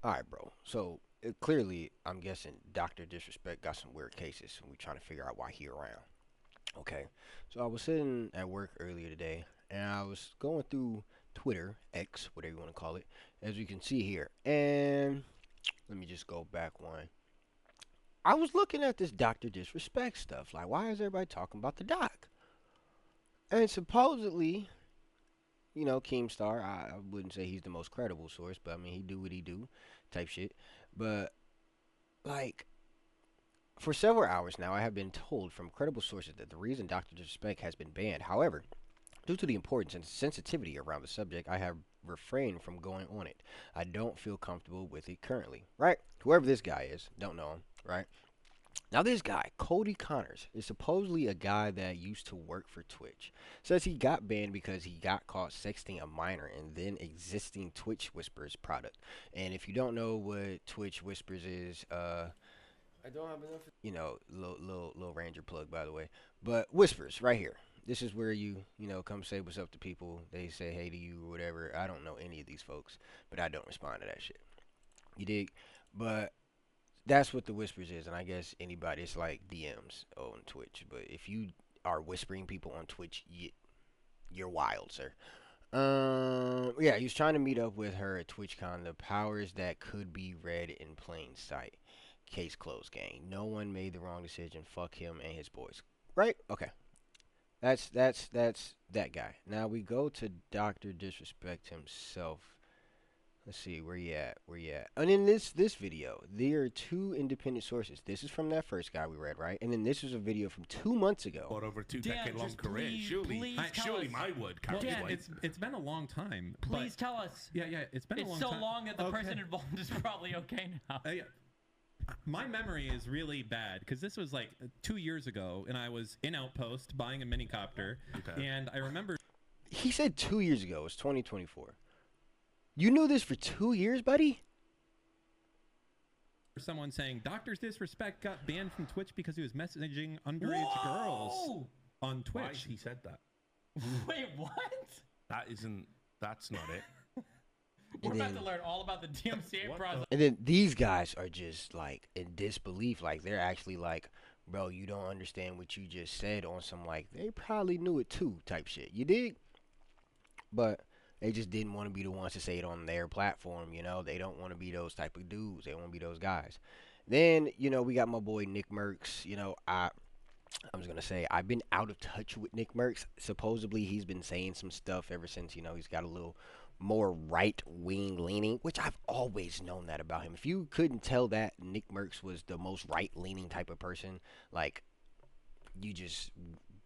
All right, bro. So clearly, I'm guessing Doctor Disrespect got some weird cases, and we're trying to figure out why he around. Okay. So I was sitting at work earlier today, and I was going through Twitter, X, whatever you want to call it, as you can see here. And let me just go back one. I was looking at this Doctor Disrespect stuff. Like, why is everybody talking about the doc? And supposedly, Keemstar, I wouldn't say he's the most credible source, but I mean, he do what he do, type shit. But like, for several hours now, I have been told from credible sources that the reason Dr. Disrespect has been banned, however, due to the importance and sensitivity around the subject, I have refrained from going on it. I don't feel comfortable with it currently. Right? Whoever this guy is, don't know him. Right? Now, this guy, Cody Connors, is supposedly a guy that used to work for Twitch. Says he got banned because he got caught sexting a minor in then existing Twitch Whispers product. And if you don't know what Twitch Whispers is, I don't have enough. little Ranger plug, by the way. But Whispers, right here. This is where you come say what's up to people. They say hey to you or whatever. I don't know any of these folks, but I don't respond to that shit. You dig? But that's what the Whispers is, and I guess anybody, it's like DMs on Twitch. But if you are whispering people on Twitch, you're wild, sir. Yeah, he was trying to meet up with her at TwitchCon. The powers that could be read in plain sight. Case closed, gang. No one made the wrong decision. Fuck him and his boys. Right? Okay. That's that guy. Now we go to Doctor Disrespect himself. Let's see where you at. Where you at? And in this video, there are two independent sources. This is from that first guy we read, right? And then this is a video from 2 months ago. Or over two Dan, decade long just career. please, Surely, please tell surely us. my word Dan, carries Yeah, weight. It's been a long time. Please but, tell us. Yeah, it's been a It's long so time. long that the Okay. person involved is probably okay now. Yeah. My memory is really bad because this was like 2 years ago, and I was in Outpost buying a minicopter, Okay. and I remember He said 2 years ago. It's 2024. You knew this for 2 years, buddy? someone saying Doctor's Disrespect got banned from Twitch because he was messaging underage girls Whoa! on Why Twitch. he said that? Wait, what? That's not it. We're And about then- to learn all about the DMCA What process. And then these guys are just like in disbelief. Like they're actually like, bro, you don't understand what you just said on some like they probably knew it too type shit. You dig? But they just didn't want to be the ones to say it on their platform, They don't want to be those type of dudes. They want to be those guys. Then, we got my boy Nick Merckx. I'm just gonna say I've been out of touch with Nick Merckx. Supposedly he's been saying some stuff ever since, he's got a little more right wing leaning, which I've always known that about him. If you couldn't tell that Nick Merckx was the most right leaning type of person, like you just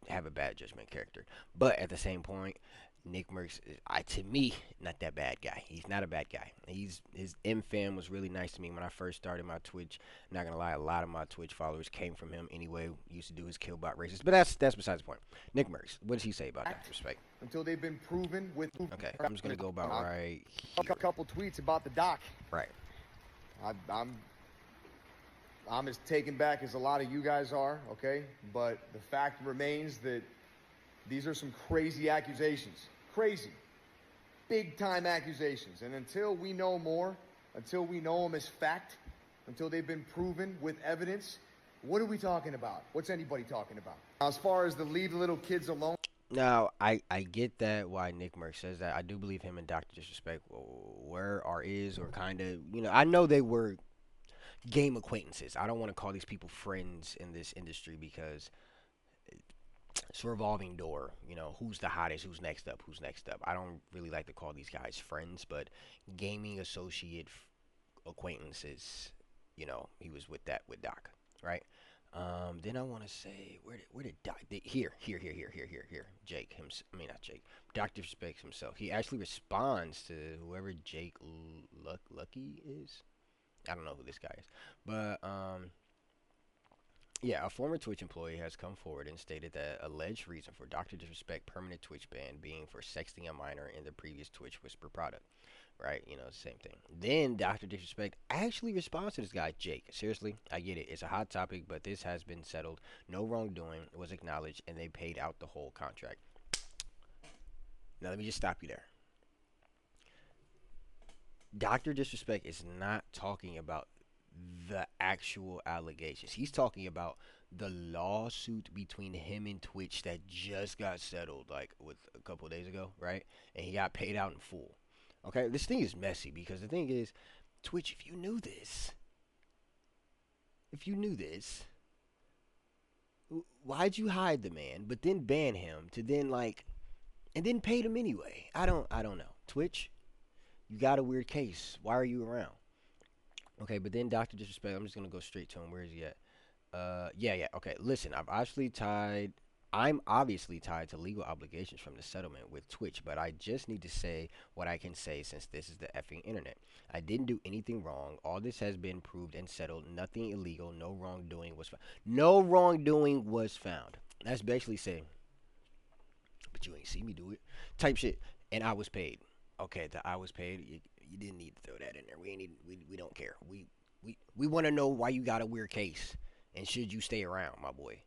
have a bad judgment character. But at the same point, Nick Merckx, to me, not that bad guy. He's not a bad guy. His M fam was really nice to me when I first started my Twitch. Not gonna lie, a lot of my Twitch followers came from him anyway. Used to do his killbot races, but that's besides the point. Nick Merckx, what does he say about that? Respect. Until they've been proven with. Okay, I'm just gonna go about right A here. couple tweets about the doc. Right. I'm as taken back as a lot of you guys are, okay? But the fact remains that these are some crazy accusations. Crazy. Big time accusations. And until we know more, until we know them as fact, until they've been proven with evidence, what are we talking about? What's anybody talking about? As far as the leave the little kids alone. Now, I get that why Nick Merckx says that. I do believe him and Dr. Disrespect were or is or kind of, I know they were game acquaintances. I don't want to call these people friends in this industry because it's a revolving door. Who's the hottest? Who's next up? Who's next up? I don't really like to call these guys friends, but gaming associate acquaintances. He was with Doc, right? Then I want to say where did Doc? Here. Jake I mean not Jake. Doctor Respects himself. He actually responds to whoever Jake Lucky is. I don't know who this guy is, but yeah, a former Twitch employee has come forward and stated that alleged reason for Dr. Disrespect permanent Twitch ban being for sexting a minor in the previous Twitch Whisper product. Right? Same thing. Then Dr. Disrespect actually responds to this guy, Jake. Seriously, I get it. It's a hot topic, but this has been settled. No wrongdoing was acknowledged, and they paid out the whole contract. Now, let me just stop you there. Dr. Disrespect is not talking about the actual allegations. He's talking about the lawsuit between him and Twitch that just got settled like with a couple days ago, right? And he got paid out in full. Okay, this thing is messy because the thing is, Twitch, if you knew this, why'd you hide the man, but then ban him to then like, and then paid him anyway? I don't know. Twitch, you got a weird case. Why are you around? Okay, but then Dr. Disrespect, I'm just gonna go straight to him. Where is he at? Yeah. Okay, listen, I'm obviously tied to legal obligations from the settlement with Twitch, but I just need to say what I can say since this is the effing internet. I didn't do anything wrong. All this has been proved and settled. Nothing illegal. No wrongdoing was found. No wrongdoing was found. That's basically saying, but you ain't see me do it. Type shit. And I was paid. Okay, I was paid. You didn't need to throw that in there. We don't care. We want to know why you got a weird case and should you stay around, my boy.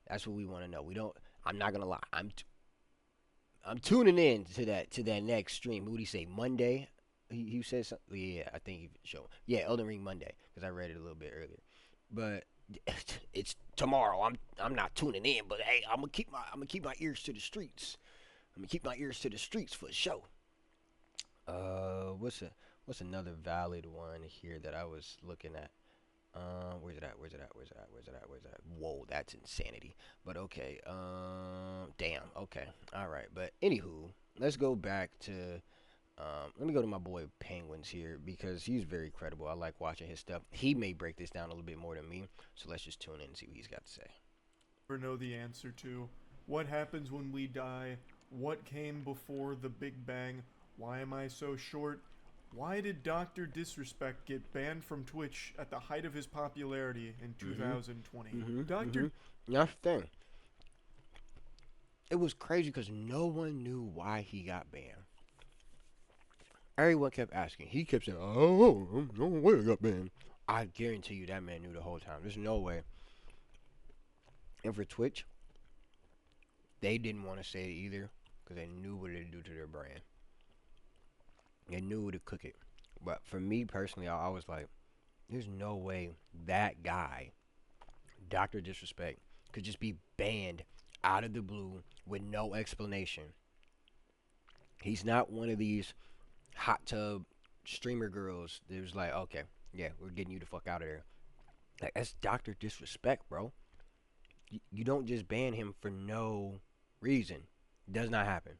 That's what we want to know. I'm not gonna lie. I'm tuning in to that next stream. What did he say? Monday. He said something. Yeah, I think he showed. Yeah, Elden Ring Monday because I read it a little bit earlier. But it's tomorrow. I'm not tuning in. But hey, I'm gonna keep my ears to the streets. I'm gonna keep my ears to the streets for sure. What's another valid one here that I was looking at? Where's it at? Whoa, that's insanity. But okay. Damn. Okay. All right. But anywho, let's go back to. Let me go to my boy Penguins here because he's very credible. I like watching his stuff. He may break this down a little bit more than me. So let's just tune in and see what he's got to say. Never know the answer to what happens when we die. What came before the Big Bang? Why am I so short? Why did Dr. Disrespect get banned from Twitch at the height of his popularity in 2020? Dr. That's the thing. It was crazy because no one knew why he got banned. Everyone kept asking. He kept saying, "Oh, I don't know why I got banned." I guarantee you that man knew the whole time. There's no way. And for Twitch, they didn't want to say it either because they knew what it'd do to their brand. They knew to cook it. But for me personally, I was like, there's no way that guy, Dr. Disrespect, could just be banned out of the blue with no explanation. He's not one of these hot tub streamer girls that was like, okay, yeah, we're getting you the fuck out of there. Like, that's Dr. Disrespect, bro. You don't just ban him for no reason. It does not happen.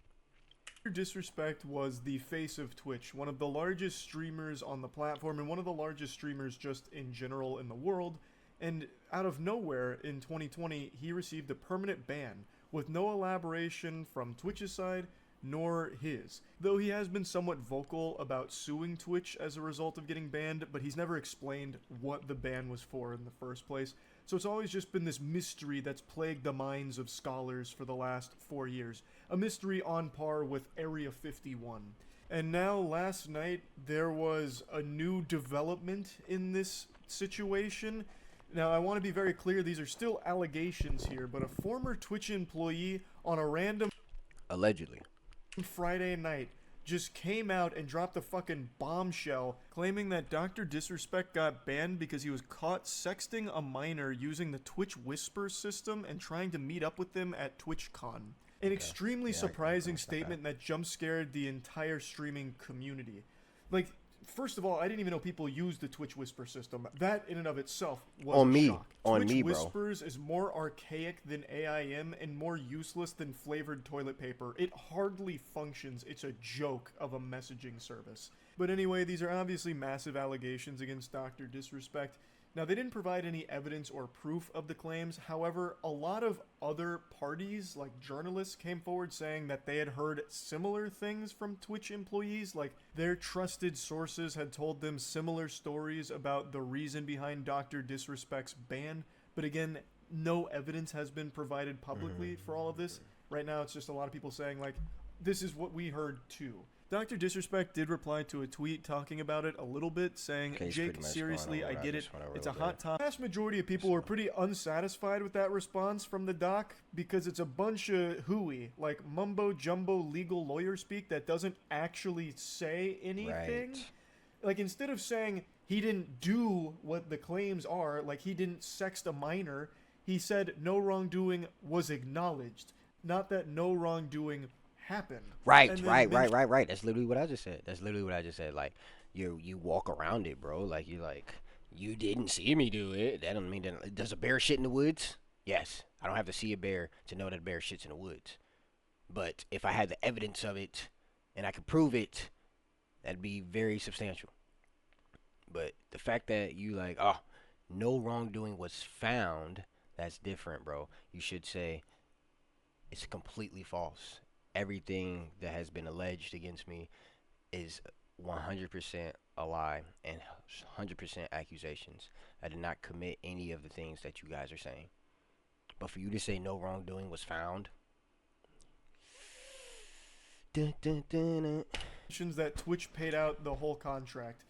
Disrespect was the face of Twitch, one of the largest streamers on the platform and one of the largest streamers just in general in the world. And out of nowhere in 2020, he received a permanent ban with no elaboration from Twitch's side nor his. Though he has been somewhat vocal about suing Twitch as a result of getting banned, but he's never explained what the ban was for in the first place. So it's always just been this mystery that's plagued the minds of scholars for the last 4 years. A mystery on par with Area 51. And now, last night, there was a new development in this situation. Now, I want to be very clear, these are still allegations here, but a former Twitch employee on a random Allegedly. Friday night just came out and dropped a fucking bombshell claiming that Dr. Disrespect got banned because he was caught sexting a minor using the Twitch Whisper system and trying to meet up with them at TwitchCon. An extremely surprising statement that jump scared the entire streaming community. Like, first of all, I didn't even know people used the Twitch Whisper system. That in and of itself was a shock. Twitch Whispers is more archaic than AIM and more useless than flavored toilet paper. It hardly functions. It's a joke of a messaging service. But anyway, these are obviously massive allegations against Dr. Disrespect. Now, they didn't provide any evidence or proof of the claims. However, a lot of other parties, like journalists, came forward saying that they had heard similar things from Twitch employees. Like, their trusted sources had told them similar stories about the reason behind Dr. Disrespect's ban. But again, no evidence has been provided publicly for all of this. Right now, it's just a lot of people saying, like, this is what we heard too. Dr. Disrespect did reply to a tweet talking about it a little bit, saying, Jake, seriously, I get it. It's a hot topic. The vast majority of people were pretty unsatisfied with that response from the doc because it's a bunch of hooey, like mumbo-jumbo legal lawyer speak that doesn't actually say anything. Right. Like, instead of saying he didn't do what the claims are, like he didn't sext a minor, he said no wrongdoing was acknowledged, not that no wrongdoing happened. Right, And then right, mention- right. That's literally what I just said. That's literally what I just said. Like, you walk around it, bro. Like, you like, you didn't see me do it. That don't mean that. Does a bear shit in the woods? Yes. I don't have to see a bear to know that a bear shits in the woods. But if I had the evidence of it and I could prove it, that'd be very substantial. But the fact that you like, oh, no wrongdoing was found, that's different, bro. You should say it's completely false. Everything that has been alleged against me is 100% a lie and 100% accusations. I did not commit any of the things that you guys are saying. But for you to say no wrongdoing was found, dun, dun, dun, dun. mentions that Twitch paid out the whole contract,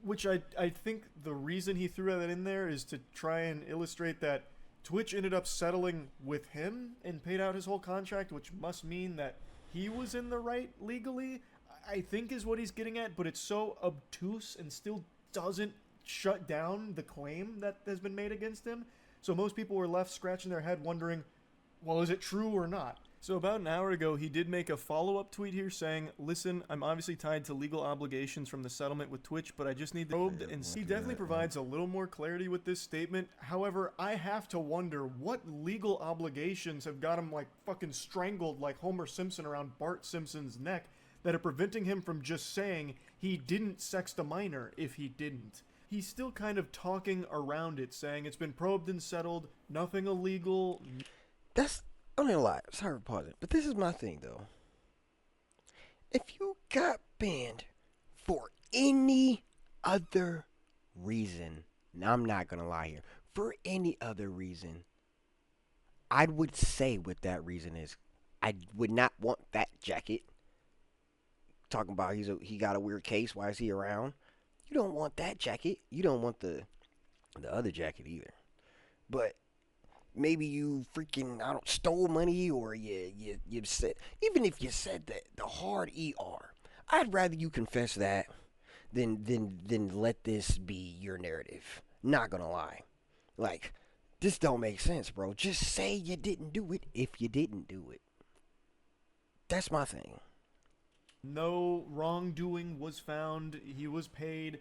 which I think the reason he threw that in there is to try and illustrate that Twitch ended up settling with him and paid out his whole contract, which must mean that he was in the right legally, I think is what he's getting at, but it's so obtuse and still doesn't shut down the claim that has been made against him. So most people were left scratching their head wondering, well, is it true or not? So about an hour ago, he did make a follow-up tweet here saying, listen, I'm obviously tied to legal obligations from the settlement with Twitch, but I just need the probed, and he definitely provides a little more clarity with this statement. However, I have to wonder what legal obligations have got him like fucking strangled like Homer Simpson around Bart Simpson's neck that are preventing him from just saying he didn't sext a minor if he didn't. He's still kind of talking around it, saying it's been probed and settled, nothing illegal. That's, I'm not gonna lie, sorry for pausing, but this is my thing though. If you got banned for any other reason, now I'm not gonna lie here, for any other reason, I would say what that reason is. I would not want that jacket. Talking about he got a weird case, why is he around? You don't want that jacket. You don't want the other jacket either. But maybe you freaking stole money, or you said, even if you said that the hard ER, I'd rather you confess that than let this be your narrative. Not gonna lie, like, this don't make sense, bro. Just say you didn't do it if you didn't do it. That's my thing. No wrongdoing was found. He was paid.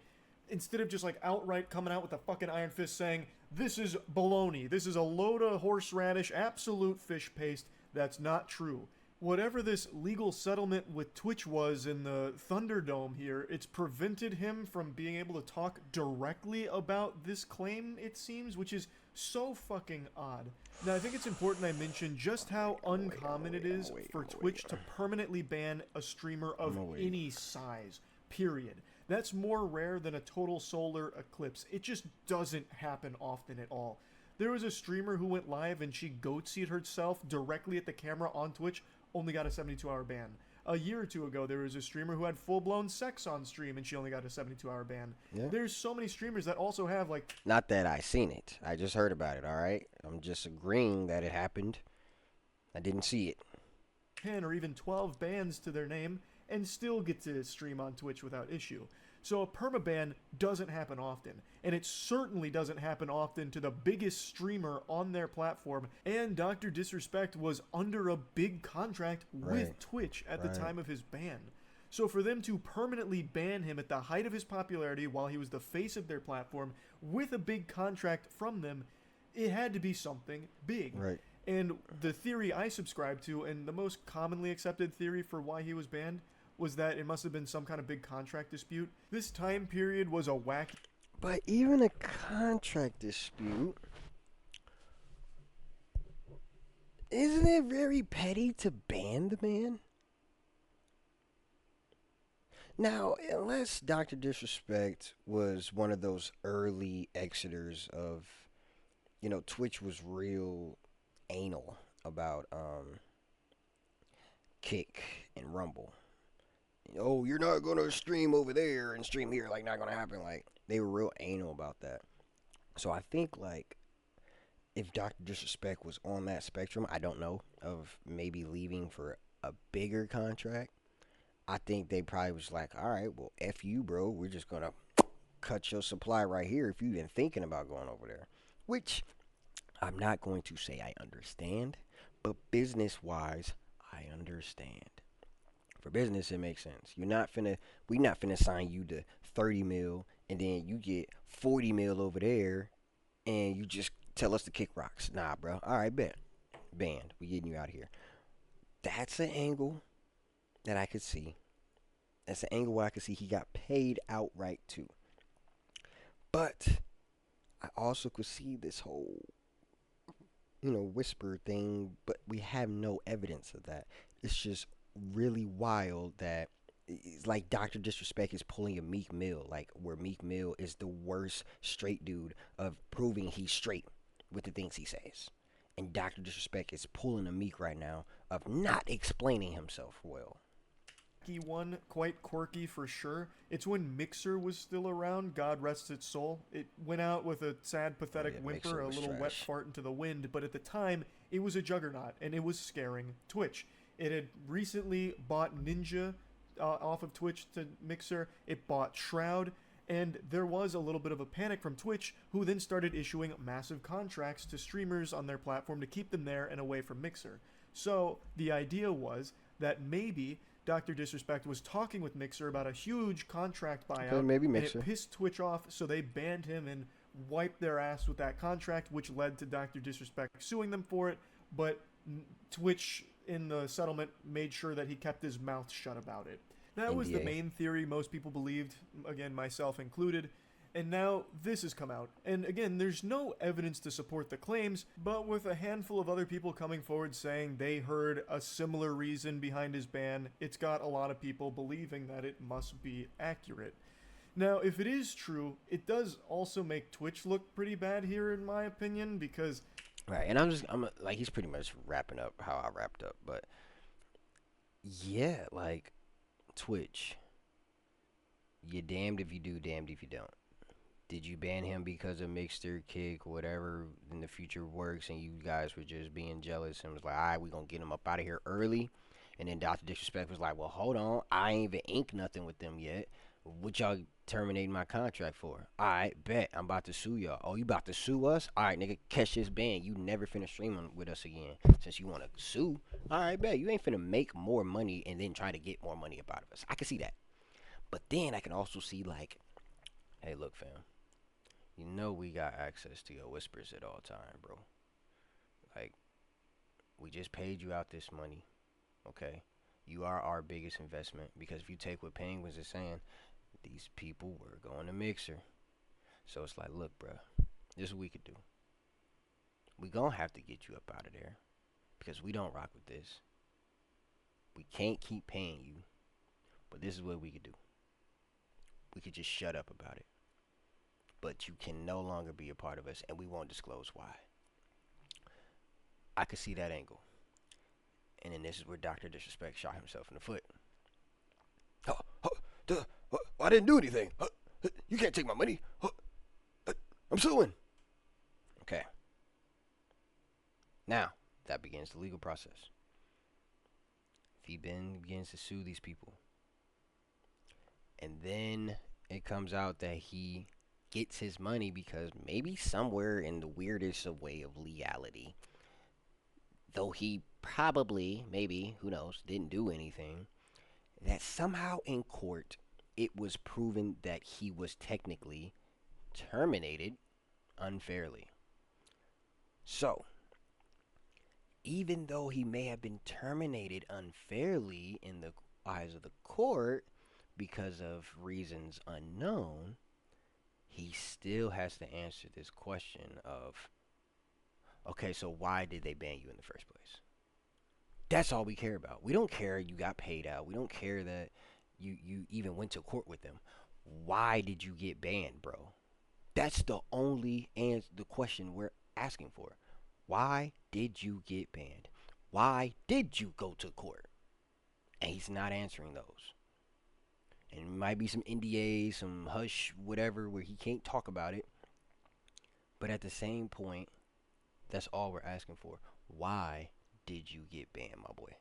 Instead of just like outright coming out with a fucking iron fist saying, this is baloney, this is a load of horseradish, absolute fish paste, that's not true. Whatever this legal settlement with Twitch was in the Thunderdome here, it's prevented him from being able to talk directly about this claim, it seems, which is so fucking odd. Now, I think it's important I mention just how uncommon it is for Twitch to permanently ban a streamer of any size, period. That's more rare than a total solar eclipse. It just doesn't happen often at all. There was a streamer who went live and she goatsied herself directly at the camera on Twitch, only got a 72-hour ban. A year or two ago, there was a streamer who had full-blown sex on stream and she only got a 72-hour ban. Yeah. There's so many streamers that also have, like... Not that I seen it. I just heard about it, alright? I'm just agreeing that it happened. I didn't see it. 10 or even 12 bans to their name and still get to stream on Twitch without issue. So a permaban doesn't happen often, and it certainly doesn't happen often to the biggest streamer on their platform, and Dr. Disrespect was under a big contract with Twitch at the time of his ban. So for them to permanently ban him at the height of his popularity while he was the face of their platform with a big contract from them, it had to be something big. Right. And the theory I subscribe to, and the most commonly accepted theory for why he was banned, was that it must have been some kind of big contract dispute. This time period was a wacky... But even a contract dispute, isn't it very petty to ban the man? Now, unless Dr. Disrespect was one of those early exiters of, you know, Twitch was real anal about Kick and Rumble. Oh, you're not going to stream over there and stream here, like, not going to happen. Like, they were real anal about that. So I think, like, if Dr. Disrespect was on that spectrum, I don't know, of maybe leaving for a bigger contract, I think they probably was like, all right, well, F you, bro. We're just going to cut your supply right here if you've been thinking about going over there. Which I'm not going to say I understand, but business-wise, I understand. For business, it makes sense. We not finna sign you to 30 mil, and then you get 40 mil over there, and you just tell us to kick rocks. Nah, bro. All right, bet. Banned. We getting you out of here. That's an angle that I could see. That's an angle where I could see he got paid outright too. But I also could see this whole, whisper thing, but we have no evidence of that. It's just really wild that it's like Dr. Disrespect is pulling a Meek Mill, like where Meek Mill is the worst straight dude of proving he's straight with the things he says. And Dr. Disrespect is pulling a Meek right now of not explaining himself well. One, quite quirky for sure. It's when Mixer was still around, God rest its soul. It went out with a sad, pathetic yeah, whimper, Mixer a was little wet trash. fart into the wind, but at the time, it was a juggernaut, and it was scaring Twitch. It had recently bought Ninja off of Twitch to Mixer. It bought Shroud, and there was a little bit of a panic from Twitch, who then started issuing massive contracts to streamers on their platform to keep them there and away from Mixer. So the idea was that maybe Dr. Disrespect was talking with Mixer about a huge contract buyout, Okay, maybe and Mixer. it pissed Twitch off, so they banned him and wiped their ass with that contract, which led to Dr. Disrespect suing them for it, but Twitch, in the settlement, made sure that he kept his mouth shut about it. That was the NDA. main theory most people believed, again, myself included. And now this has come out. And again, there's no evidence to support the claims, but with a handful of other people coming forward saying they heard a similar reason behind his ban, it's got a lot of people believing that it must be accurate. Now, if it is true, it does also make Twitch look pretty bad here, in my opinion, because Right, and I'm like, he's pretty much wrapping up how I wrapped up, but yeah, like Twitch, you're damned if you do, damned if you don't. Did you ban him because of Mixer, Kick, whatever in the future works, and you guys were just being jealous and was like, all right, we're gonna get him up out of here early, and then Dr. Disrespect was like, well, hold on, I ain't even inked nothing with them yet. What y'all terminating my contract for? Alright, bet. I'm about to sue y'all. Oh, you about to sue us? Alright, nigga, catch this ban. You never finna stream with us again. Since you wanna sue. Alright, bet. You ain't finna make more money and then try to get more money up out of us. I can see that. But then I can also see like, hey, look, fam. You know we got access to your whispers at all time, bro. Like, we just paid you out this money. Okay? You are our biggest investment. Because if you take what Penguins is saying, these people were going to Mixer. So it's like, look, bruh, this is what we could do. We gonna have to get you up out of there. Because we don't rock with this. We can't keep paying you. But this is what we could do. We could just shut up about it. But you can no longer be a part of us, and we won't disclose why. I could see that angle. And then this is where Dr. Disrespect shot himself in the foot. I didn't do anything. You can't take my money. I'm suing. Okay. Now, that begins the legal process. If he begins to sue these people, and then it comes out that he gets his money because maybe somewhere in the weirdest of way of legality, though he probably, maybe, who knows, didn't do anything, that somehow in court it was proven that he was technically terminated unfairly. So, even though he may have been terminated unfairly in the eyes of the court because of reasons unknown, he still has to answer this question of, okay, so why did they ban you in the first place? That's all we care about. We don't care you got paid out. We don't care that you even went to court with them. Why did you get banned, bro? That's the only the question we're asking for. Why did you get banned? Why did you go to court? And he's not answering those. And it might be some NDAs, some hush, whatever, where he can't talk about it. But at the same point, that's all we're asking for. Why did you get banned, my boy?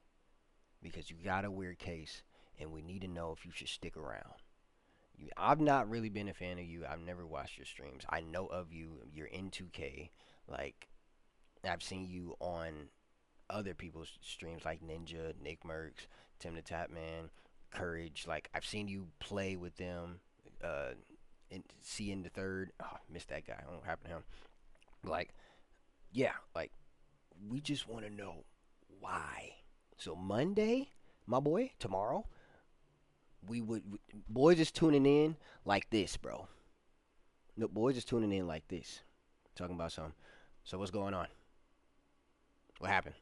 Because you got a weird case. and we need to know if you should stick around. I've not really been a fan of you. I've never watched your streams. I know of you. You're in 2K. Like, I've seen you on other people's streams like Ninja, Nick Mercs, Tim the Tapman, Courage. Like, I've seen you play with them. In the third. Oh, missed that guy. I don't know what happened to him. Like, yeah, like, we just want to know why. So Monday, my boy, tomorrow, boys is tuning in like this, bro. No, boys is tuning in like this. Talking about something. So what's going on? What happened?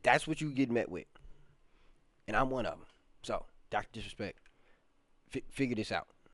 That's what you get met with. And I'm one of them. So, Dr. Disrespect, figure this out.